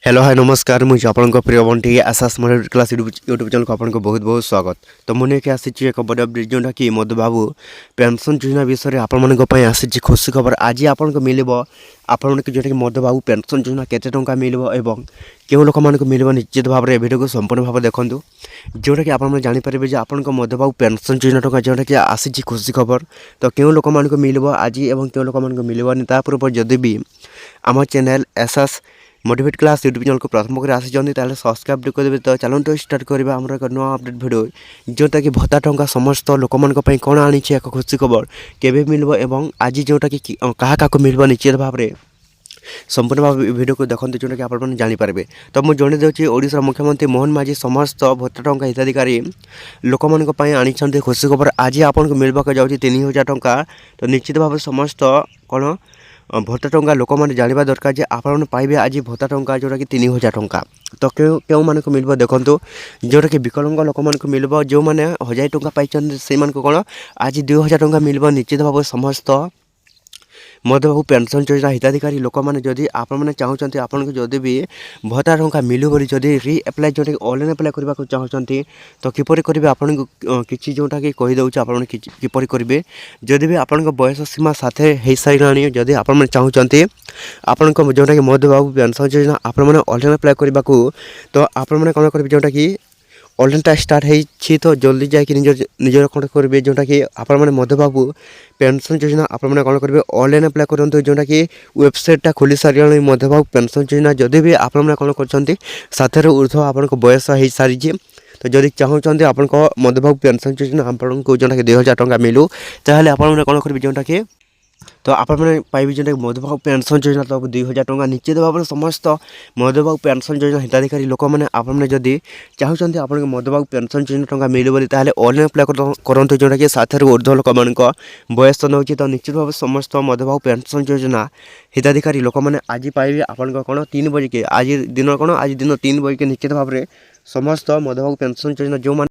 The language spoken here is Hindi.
हेलो हाय नमस्कार मुझे आपन प्रिय बंटी आसास मॉडल क्लास यूट्यूब चैनल को आपन को बहुत बहुत स्वागत। तो मुझे के आसी एक बड़ अपडेट जोटा कि मधुबाबू पेंशन योजना विषय में आपण मानी आसी खुशी खबर आज आपन को मिल आपण जोटा कि मधुबाबू पेंशन योजना केते टंका मिलबो एवं केउ लोक मान मिल निश्चित भाव में वीडियो को संपूर्ण भाव देखूँ जोटा कि आपन जानीपारे आपन मधुबाबू पेंशन योजना टंका जोटा कि आसी खुशी खबर। तो केउ लोक मान मिल आज एवं केउ लोक मान मिलनी पूर्व जदि भी आम channel SS motivate class YouTube channel को प्रथम कर आसी सब्सक्राइब करदे। तो चलते स्टार्ट करवा आम एक नुआ अपडेट वीडियो जोटा कि भत्ता टंका समस्त लोक मान कौन आनी एक खुशी खबर केबे मिलबो एवं आज जोटा कि क्या मिलबो निश्चित भाव में संपूर्ण भाव वीडियो को देखते जोटा कि आपने जानीपारे। तो मुझे जन दूसरी ओडिशा मुख्यमंत्री मोहन माझी समस्त भत्ता टंका हिताधिकारी लोक मानी आनी खुशी खबर आज आपन को मिलवाक जाऊँगी 3000 टंका। तो निश्चित भाव समस्त कौन भत्ता टंका लोक मैंने जानवा दरकार जे आपन पाइबे आज भत्ता टंका जोटा कि 3000 टंका। तो क्यों मान को मिल देखो जोटा कि विकलांग लोक मान को मिल जो मैंने 1000 टंका पाई से कौन आज 2000 टंका मिल निश्चित भाव समस्त मधुबाबू पेंशन योजना हिताधिकारी लोक मैंने जदि आपने चाहते आपन को जदि भी भत्ता टंका मिलू बोली जदि रि एप्लाय जोटा कि ऑनलाइन एप्लाय करने को चाहते तो किपर करेंगे आपन को किसी जोटा कि कहीदे आप किपर करेंगे जदि भी आपन बयस सीमा साथ हो सारे जदि आपन चाहते आपन जोटा कि मधुबाबू पेंशन योजना आपने ऑनलाइन एप्लाय करने को तो आपने कौन करेंगे जोटा कि ऑनलाइन स्टार्ट हो तो जल्दी जाकि निजर कौन करेंगे जोटा कि आपने मधुबाबू पेंशन योजना आपने कौन करेंगे ऑनलाइन एप्लाय करूँ जोटा कि वेबसाइटा खोली सारे मधुबाबू पेंशन योजना जदि भी आपने कौन कर ऊर्ध्व आपन बयस हो सारी तो जदि चाहते आपन मधुबाबू पेंशन योजना आपको जोटा कि 2000 टंका मिलू ताहले आपने कौन करेंगे जोटा कि तो आपने पाइबे जोटा कि मधुबाबू पेंशन योजना तो 2000 टंका निश्चित भाव में समस्त मधुबाबू पेंशन योजना हिताधिकारी लोक मैंने आपने जदि चाहते आप मधुबाबू पेंशन योजना टंका मिल बोली ऑनलाइन एप्लाय करते जोटा कि साथ ऊर्ध्व लोक मान बयस नौ तो निश्चित भाव समस्त मधुबाबू पेंशन योजना हिताधिकारी लोक मैंने आज पाइबे आपन कौन 3 बजे के आज दिन कौन आज दिन 3 बजे के निश्चित भाव में समस्त मधुबाबू पेंशन योजना जो